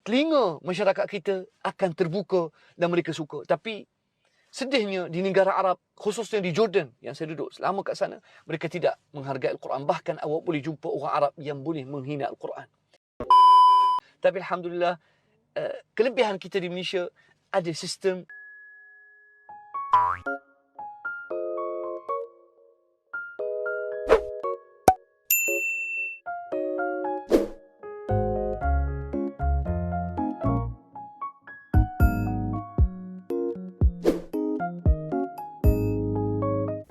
telinga masyarakat kita akan terbuka dan mereka suka. Tapi sedihnya di negara Arab, khususnya di Jordan yang saya duduk selama kat sana, mereka tidak menghargai Al-Quran. Bahkan awak boleh jumpa orang Arab yang boleh menghina Al-Quran. Tapi Alhamdulillah, kelebihan kita di Malaysia ada sistem.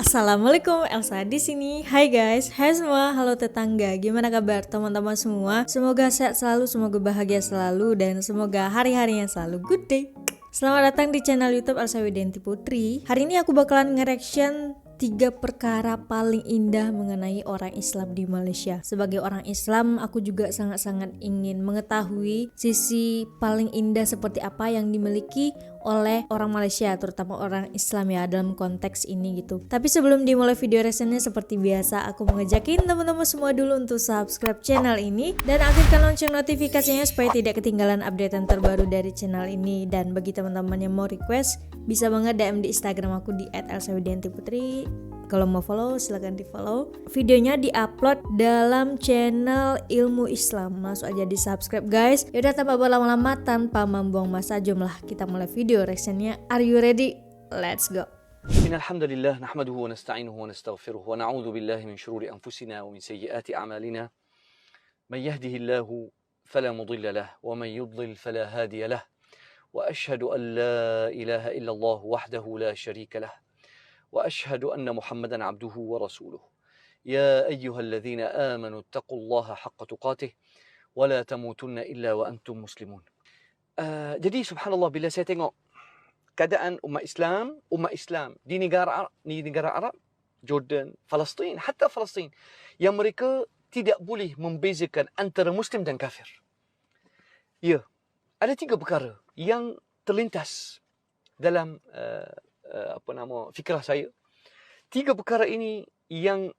Assalamualaikum, Elsa di sini. Hai guys, hai semua, halo tetangga. Gimana kabar teman-teman semua? Semoga sehat selalu, semoga bahagia selalu, dan semoga hari-harinya selalu good day. Selamat datang di channel YouTube Elsa Widianti Putri. Hari ini aku bakalan nge-reaction 3 perkara paling indah mengenai orang Islam di Malaysia. Sebagai orang Islam, aku juga sangat-sangat ingin mengetahui sisi paling indah seperti apa yang dimiliki oleh orang Malaysia, terutama orang Islam ya, dalam konteks ini gitu. Tapi sebelum dimulai video reaksinya, seperti biasa aku mengejakin teman-teman semua dulu untuk subscribe channel ini dan aktifkan lonceng notifikasinya supaya tidak ketinggalan updatean terbaru dari channel ini. Dan bagi teman-teman yang mau request, bisa banget DM di Instagram aku di @elsawidiantiputri. Kalau mau follow silahkan di follow. Videonya diupload dalam channel Ilmu Islam. Langsung aja di subscribe guys. Yaudah, tanpa berlama-lama, tanpa membuang masa, jomlah kita mulai video reactionnya. Are you ready? Let's go. إن الحمد لله نحمده ونستعينه ونستغفره ونعوذ بالله من شرور أنفسنا ومن سيئات أعمالنا من يهده الله فلا مضل له ومن يضلل فلا هادي له وأشهد أن لا إله إلا الله وحده لا شريك له وأشهد أن محمدا عبده ورسوله يا أيها الذين آمنوا اتقوا الله حق تقاته ولا تموتن إلا وأنتم مسلمون. Jadi subhanallah, bila saya tengok keadaan umat Islam di negara Arab, Jordan, Palestin, hatta Palestin, yang mereka tidak boleh membezakan antara Muslim dan kafir. Ya, ada 3 perkara yang terlintas dalam fikrah saya. 3 perkara ini yang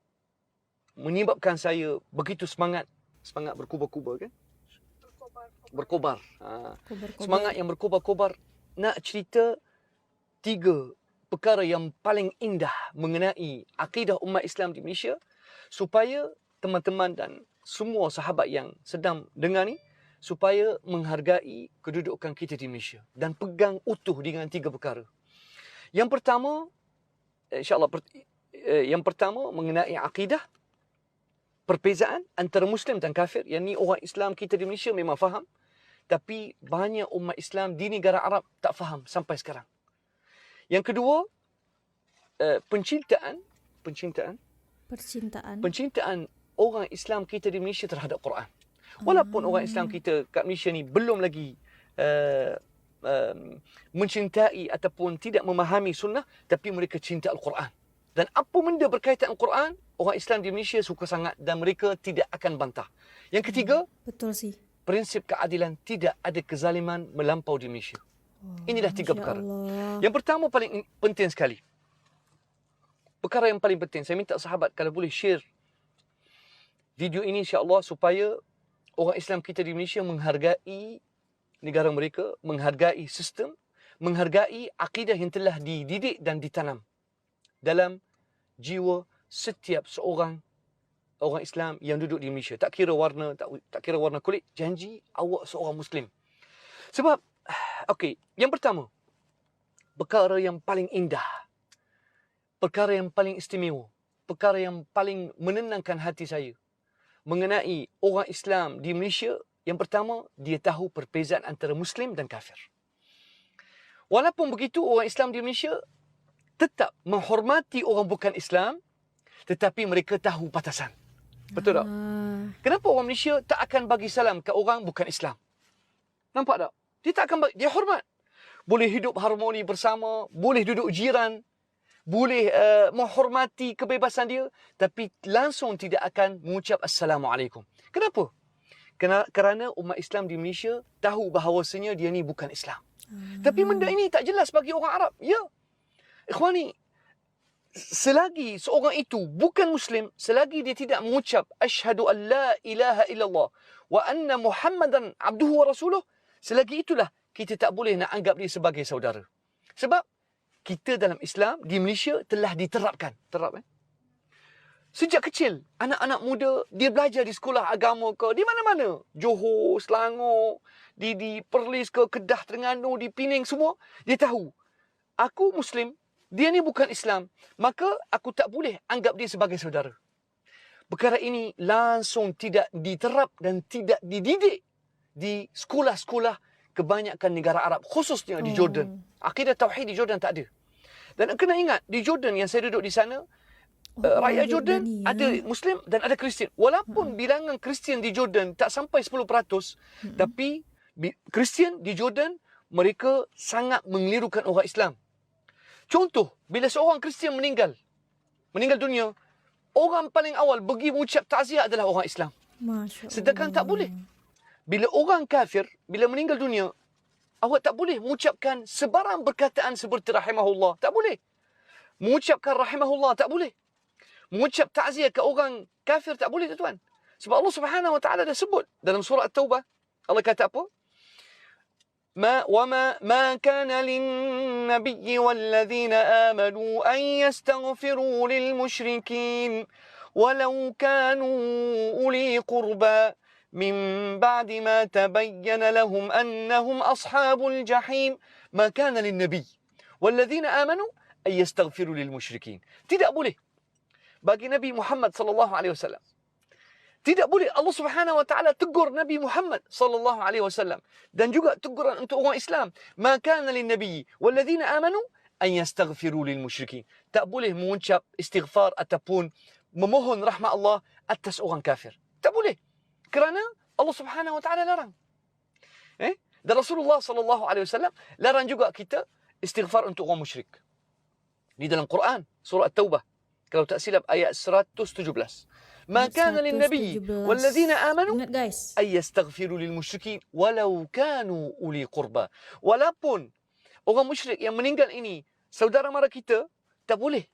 menyebabkan saya begitu semangat berkobar-kobar kan? Berkobar. Semangat yang berkobar-kobar nak cerita 3 perkara yang paling indah mengenai akidah umat Islam di Malaysia, supaya teman-teman dan semua sahabat yang sedang dengar ni supaya menghargai kedudukan kita di Malaysia dan pegang utuh dengan 3 perkara. Yang pertama, insya-Allah, yang pertama mengenai akidah, perbezaan antara Muslim dan kafir. Yang ni orang Islam kita di Malaysia memang faham, tapi banyak umat Islam di negara Arab tak faham sampai sekarang. Yang kedua, pencintaan orang Islam kita di Malaysia terhadap Quran. Walaupun orang Islam kita kat Malaysia ni belum lagi mencintai ataupun tidak memahami sunnah, tapi mereka cinta Al-Quran. Dan apa benda berkaitan Al-Quran, orang Islam di Malaysia suka sangat dan mereka tidak akan bantah. Yang ketiga, betul sih, prinsip keadilan, tidak ada kezaliman melampau di Malaysia. Inilah 3 perkara. Yang pertama paling penting sekali. Perkara yang paling penting, saya minta sahabat kalau boleh share video ini insya-Allah, supaya orang Islam kita di Malaysia menghargai negara mereka, menghargai sistem, menghargai akidah yang telah dididik dan ditanam dalam jiwa setiap seorang orang Islam yang duduk di Malaysia. Tak kira warna, tak kira warna kulit, janji awak seorang Muslim. Sebab, yang pertama, perkara yang paling indah, perkara yang paling istimewa, perkara yang paling menenangkan hati saya mengenai orang Islam di Malaysia. Yang pertama, dia tahu perbezaan antara Muslim dan kafir. Walaupun begitu, orang Islam di Malaysia tetap menghormati orang bukan Islam, tetapi mereka tahu batasan. Betul tak? Kenapa orang Malaysia tak akan bagi salam ke orang bukan Islam? Nampak tak? Dia tak akan bagi, dia hormat. Boleh hidup harmoni bersama, boleh duduk jiran, boleh menghormati kebebasan dia, tapi langsung tidak akan mengucap Assalamualaikum. Kenapa? Kerana umat Islam di Malaysia tahu bahawasanya dia ni bukan Islam. Tapi benda ini tak jelas bagi orang Arab. Ya. Ikhwani, selagi seorang itu bukan Muslim, selagi dia tidak mengucap Asyhadu an la ilaha illallah wa anna Muhammadan abduhu wa rasuluh, Selagi itulah kita tak boleh nak anggap dia sebagai saudara. Sebab kita dalam Islam di Malaysia telah diterapkan. Sejak kecil, anak-anak muda, dia belajar di sekolah agama ke, di mana-mana. Johor, Selangor, di Perlis ke, Kedah, Terengganu, di Penang, semua. Dia tahu, aku Muslim, dia ni bukan Islam. Maka aku tak boleh anggap dia sebagai saudara. Perkara ini langsung tidak diterap dan tidak dididik di sekolah-sekolah kebanyakan negara Arab, khususnya di Jordan. Akidah Tauhid di Jordan tak ada. Dan kena ingat, di Jordan yang saya duduk di sana, rakyat Jordan ada Muslim dan ada Kristian. Walaupun bilangan Kristian di Jordan tak sampai 10%, tapi Kristian di Jordan, mereka sangat mengelirukan orang Islam. Contoh, bila seorang Kristian meninggal dunia, orang paling awal pergi mengucap takziah adalah orang Islam. Sedangkan tak boleh. Bila orang kafir, bila meninggal dunia, awak tak boleh mengucapkan sebarang perkataan seperti rahimahullah. Tak boleh. Mengucapkan rahimahullah tak boleh. Mengucap takziah ke orang kafir tak boleh, tuan. Sebab Allah Subhanahu Wa Taala dah sebut dalam surah At-Taubah. Allah kata apa? ما كان للنبي والذين آمنوا أن يستغفروا للمشركين ولو كانوا أولي قربى من بعد ما تبين لهم أنهم أصحاب الجحيم ما كان للنبي والذين آمنوا أن يستغفروا للمشركين. Tidak boleh bagi Nabi Muhammad sallallahu alaihi wasallam. Tidak boleh. Allah Subhanahu wa taala tegur Nabi Muhammad sallallahu alaihi wasallam dan juga teguran untuk orang Islam. Ma kana lin nabiy walladzina amanu an yastaghfiru lil musyrikin. Tak boleh mengucap istighfar ataupun memohon rahmat Allah atas orang kafir. Tak boleh. Kerana Allah Subhanahu wa taala larang. Dan Rasulullah sallallahu alaihi wasallam larang juga kita istighfar untuk orang musyrik. Di dalam Quran surah At-Taubah, kalau tak silap ayat 117. Ma kana lin nabiy walladzina amanu ay yastaghfiru lil musyrikin walau kanu uli qurba. Walaupun orang musyrik yang meninggal ini saudara mara kita, tak boleh.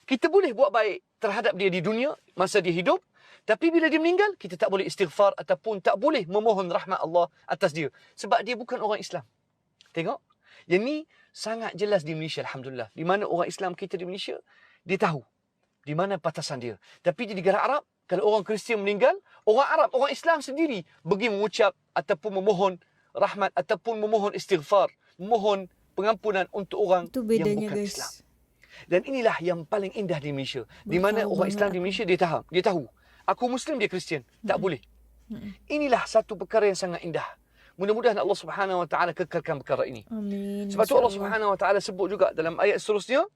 Kita boleh buat baik terhadap dia di dunia masa dia hidup, tapi bila dia meninggal kita tak boleh istighfar ataupun tak boleh memohon rahmat Allah atas dia sebab dia bukan orang Islam. Tengok, yang ni sangat jelas di Malaysia, alhamdulillah. Di mana orang Islam kita di Malaysia, dia tahu di mana batasan dia. Tapi di negara Arab, kalau orang Kristian meninggal, orang Arab, orang Islam sendiri pergi mengucap ataupun memohon rahmat ataupun memohon istighfar, memohon pengampunan untuk orang yang bukan Islam. Dan inilah yang paling indah di Malaysia. Di mana orang Islam di Malaysia dia tahu. Aku Muslim, dia Kristian. Tak boleh. Inilah satu perkara yang sangat indah. Mudah-mudahan Allah Subhanahu Wa Taala kekalkan perkara ini. Amin. Sebab tu Allah Subhanahu Wa Taala sebut juga dalam ayat seterusnya,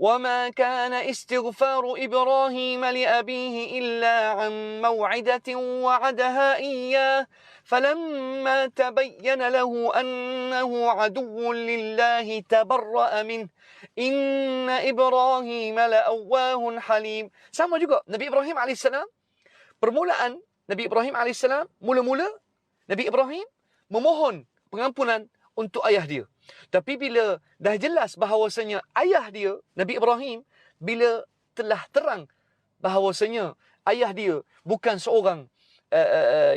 وَمَا كَانَ إِسْتِغْفَارُ إِبْرَاهِيمَ لِأَبِيهِ إِلَّا عَنْ مَوْعِدَةٍ وَعَدَهَا إِيَّاهُ فَلَمَّا تَبَيَّنَ لَهُ أَنَّهُ عَدُوٌّ لِلَّهِ تَبَرَّأَ مِنْهُ إِنَّ إِبْرَاهِيمَ لَأَوَّاهٌ حَلِيمٌ. Sama juga Nabi Ibrahim AS. Permulaan Nabi Ibrahim AS, mula-mula Nabi Ibrahim memohon pengampunan untuk ayah dia. Tapi bila dah jelas bahawasanya ayah dia, Nabi Ibrahim, bila telah terang bahawasanya ayah dia bukan seorang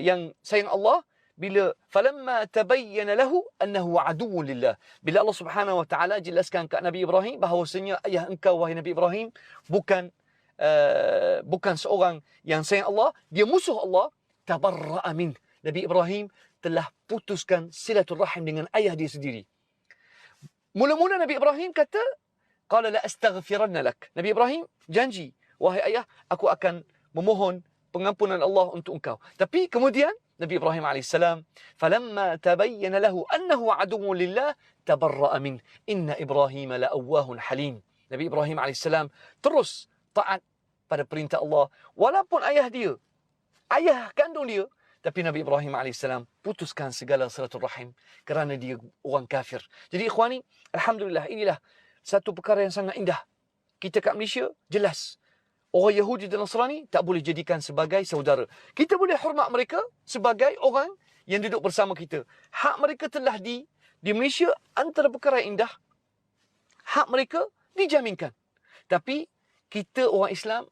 yang sayang Allah, bila falamma tabayyana lahu annahu aduwwun lillah. Bila Allah Subhanahu wa taala jelaskan kepada Nabi Ibrahim bahawasanya ayah engkau wahai Nabi Ibrahim bukan seorang yang sayang Allah, dia musuh Allah, tabarra'a min. Nabi Ibrahim telah putuskan silaturrahim dengan ayah dia sendiri. Mula-mula Nabi Ibrahim kata, qala la astaghfiranna lak. Nabi Ibrahim janji, wahai ayah, aku akan memohon pengampunan Allah untuk engkau. Tapi kemudian Nabi Ibrahim AS, falamma tabayyana lahu annahu aduwwun lillah tabarra'a min. Inna Ibrahim la'awwahun halim. Nabi Ibrahim AS terus taat pada perintah Allah walaupun ayah kandung dia. Tapi Nabi Ibrahim AS putuskan segala silaturahim kerana dia orang kafir. Jadi ikhwani, alhamdulillah, inilah satu perkara yang sangat indah. Kita kat Malaysia, jelas. Orang Yahudi dan Nasrani tak boleh jadikan sebagai saudara. Kita boleh hormat mereka sebagai orang yang duduk bersama kita. Hak mereka telah di Malaysia, antara perkara yang indah, hak mereka dijaminkan. Tapi kita orang Islam,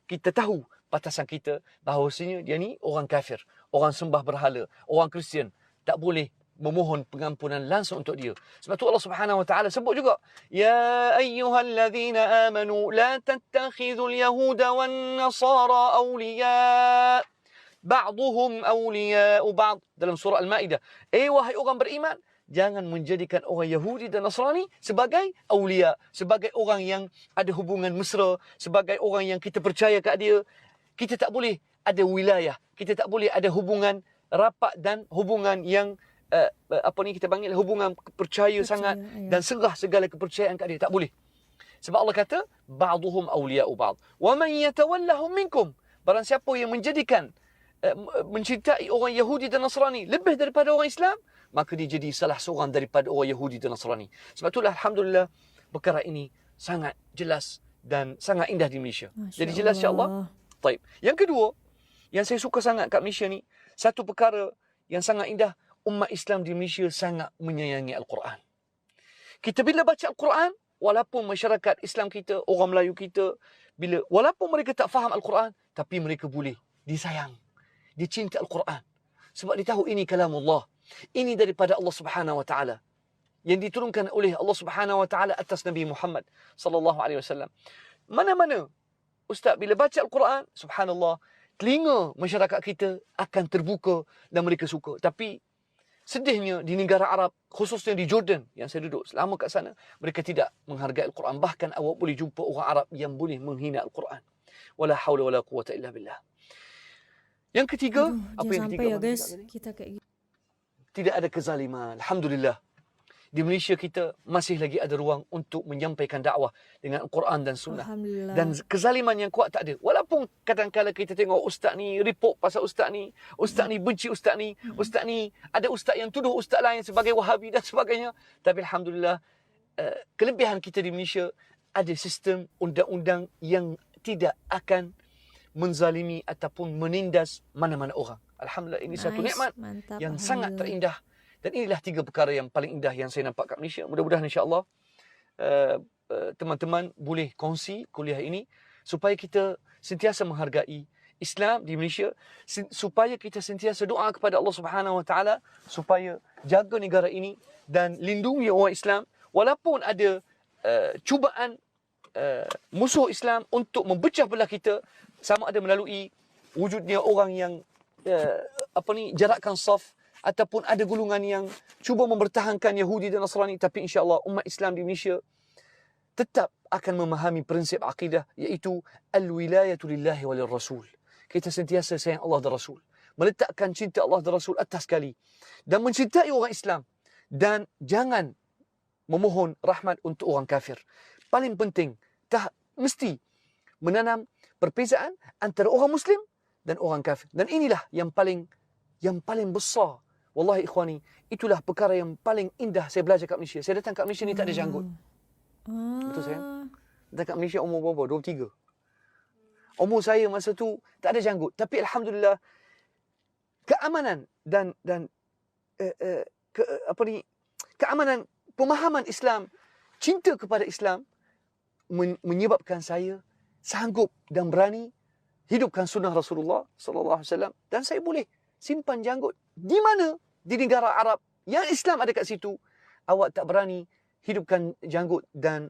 kita tahu batasan kita bahawasanya dia ni orang kafir, orang sembah berhala, orang Kristian. Tak boleh memohon pengampunan langsung untuk dia. Sebab tu Allah Subhanahu wa taala sebut juga, ya ayyuhallazina amanu la tattakhidhul yahuda wan nasara awliya ba'dhum awliya'u ba'd, dalam surah Al-Maidah. Wahai orang beriman, jangan menjadikan orang Yahudi dan Nasrani sebagai awliya, sebagai orang yang ada hubungan mesra, sebagai orang yang kita percaya kat dia. Kita tak boleh ada wilayah, kita tak boleh ada hubungan rapat dan hubungan yang kita panggil hubungan percaya sangat dan serah segala kepercayaan kat dia. Tak boleh. Sebab Allah kata, ba'duhum awliya'u ba'd. Wa man yatawallahum minkum. Barang siapa yang menjadikan mencintai orang Yahudi dan Nasrani lebih daripada orang Islam, maka dia jadi salah seorang daripada orang Yahudi dan Nasrani. Sebab itulah alhamdulillah perkara ini sangat jelas dan sangat indah di Malaysia. Jadi jelas insya-Allah. Baik. Yang kedua, yang saya suka sangat kat Malaysia ni, satu perkara yang sangat indah, umat Islam di Malaysia sangat menyayangi Al-Quran. Kita bila baca Al-Quran, walaupun masyarakat Islam kita, orang Melayu kita, walaupun mereka tak faham Al-Quran, tapi mereka boleh disayang. Dia cinta Al-Quran. Sebab dia tahu ini kalamullah. Ini daripada Allah Subhanahu wa taala, yang diturunkan oleh Allah Subhanahu wa taala atas Nabi Muhammad sallallahu alaihi wasallam. Mana-mana ustaz bila baca Al-Quran, subhanallah, telinga masyarakat kita akan terbuka dan mereka suka. Tapi sedihnya di negara Arab, khususnya di Jordan yang saya duduk selama kat sana, mereka tidak menghargai Al-Quran. Bahkan awak boleh jumpa orang Arab yang boleh menghina Al-Quran. Wala haula wala quwata illa billah. Yang ketiga, apa yang ketiga? Ya guys, kita kayak gitu. Tidak ada kezaliman. Alhamdulillah. Di Malaysia kita masih lagi ada ruang untuk menyampaikan dakwah dengan Al-Quran dan Sunnah. Dan kezaliman yang kuat tak ada. Walaupun kadang-kadang kita tengok ustaz ni report pasal ustaz ni benci ustaz ni, ada ustaz yang tuduh ustaz lain sebagai Wahabi dan sebagainya. Tapi alhamdulillah, kelebihan kita di Malaysia, ada sistem undang-undang yang tidak akan menzalimi ataupun menindas mana-mana orang. Alhamdulillah, ini satu nikmat yang sangat terindah. Dan inilah tiga perkara yang paling indah yang saya nampak kat Malaysia. Mudah-mudahan insya-Allah teman-teman boleh kongsi kuliah ini supaya kita sentiasa menghargai Islam di Malaysia, supaya kita sentiasa doa kepada Allah Subhanahu wa taala supaya jaga negara ini dan lindungi orang Islam walaupun ada cubaan musuh Islam untuk memecah belah kita, sama ada melalui wujudnya orang yang jarakkan saf, ataupun ada golongan yang cuba mempertahankan Yahudi dan Nasrani. Tapi insya-Allah umat Islam di Malaysia tetap akan memahami prinsip akidah, iaitu al-wilayatu lillahi walil rasul. Kita sentiasa sayang Allah dan Rasul, meletakkan cinta Allah dan Rasul atas sekali, dan mencintai orang Islam, dan jangan memohon rahmat untuk orang kafir. Paling penting, tak mesti menanam perbezaan antara orang Muslim dan orang kafir. Dan inilah yang paling besar. Wallahi ikhwani, itulah perkara yang paling indah saya belajar kat Malaysia. Saya datang kat Malaysia ni tak ada janggut. Betul saya? Datang kat Malaysia umur berapa? 23. Umur saya masa tu tak ada janggut. Tapi alhamdulillah, keamanan dan keamanan pemahaman Islam, cinta kepada Islam menyebabkan saya sanggup dan berani hidupkan sunnah Rasulullah sallallahu alaihi wasallam, dan saya boleh simpan janggut. Di mana? Di negara Arab yang Islam ada kat situ, awak tak berani hidupkan janggut dan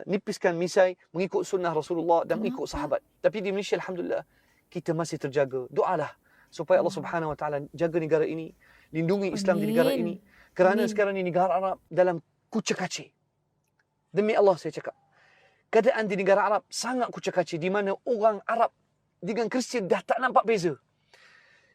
nipiskan misai mengikut sunnah Rasulullah dan mengikut sahabat. Tapi di Malaysia alhamdulillah kita masih terjaga. Doalah supaya Allah Subhanahu wa taala jaga negara ini, lindungi Islam di negara ini, kerana sekarang ni negara Arab dalam kucak-kacir. Demi Allah saya cakap, keadaan di negara Arab sangat kucak-kacir, di mana orang Arab dengan Kristian dah tak nampak beza.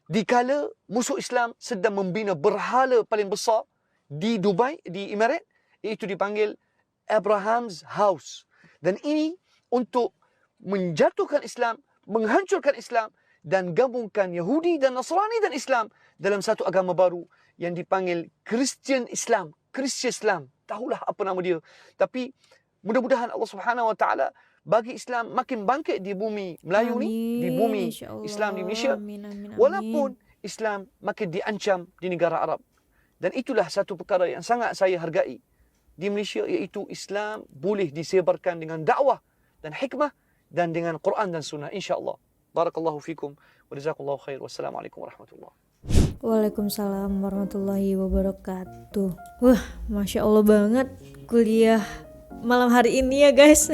Dikala musuh Islam sedang membina berhala paling besar di Dubai, di Emirat, iaitu dipanggil Abraham's House. Dan ini untuk menjatuhkan Islam, menghancurkan Islam, dan gabungkan Yahudi dan Nasrani dan Islam dalam satu agama baru yang dipanggil Christian Islam. Christian Islam. Tahulah apa nama dia. Tapi mudah-mudahan Allah Subhanahu wa taala bagi Islam makin bangkit di bumi Melayu ni, di bumi Islam di Malaysia. Walaupun Islam makin diancam di negara Arab. Dan itulah satu perkara yang sangat saya hargai di Malaysia, iaitu Islam boleh disebarkan dengan dakwah dan hikmah dan dengan Quran dan Sunnah, insya-Allah. Barakallahu fikum wa jazakallahu khair. Wassalamualaikum warahmatullahi Waalaikumsalam warahmatullahi wabarakatuh. Wah, Masya Allah banget kuliah malam hari ini ya guys.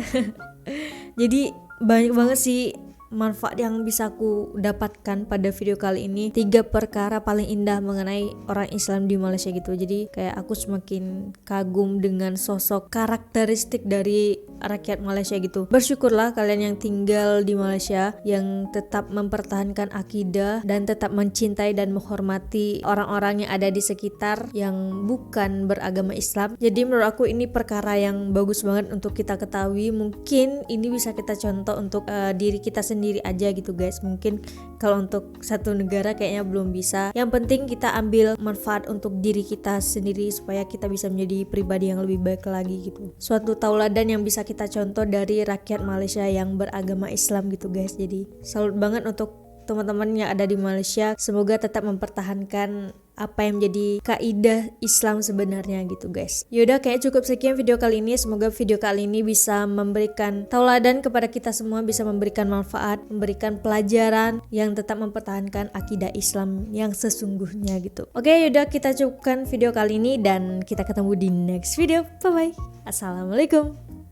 Jadi banyak banget sih manfaat yang bisa aku dapatkan pada video kali ini. 3 perkara paling indah mengenai orang Islam di Malaysia gitu. Jadi kayak aku semakin kagum dengan sosok karakteristik dari rakyat Malaysia gitu. Bersyukurlah kalian yang tinggal di Malaysia, yang tetap mempertahankan akidah dan tetap mencintai dan menghormati orang-orang yang ada di sekitar yang bukan beragama Islam. Jadi menurut aku ini perkara yang bagus banget untuk kita ketahui. Mungkin ini bisa kita contoh untuk diri kita sendiri aja gitu guys. Mungkin kalau untuk satu negara kayaknya belum bisa. Yang penting kita ambil manfaat untuk diri kita sendiri supaya kita bisa menjadi pribadi yang lebih baik lagi gitu. Suatu tauladan yang bisa kita contoh dari rakyat Malaysia yang beragama Islam gitu guys. Jadi salut banget untuk teman-teman yang ada di Malaysia. Semoga tetap mempertahankan apa yang menjadi kaidah Islam sebenarnya gitu guys. Yaudah, kayak cukup sekian video kali ini. Semoga video kali ini bisa memberikan tauladan kepada kita semua, bisa memberikan manfaat, memberikan pelajaran yang tetap mempertahankan akidah Islam yang sesungguhnya gitu. Oke, yaudah kita cukupkan video kali ini dan kita ketemu di next video. Bye bye. Assalamualaikum.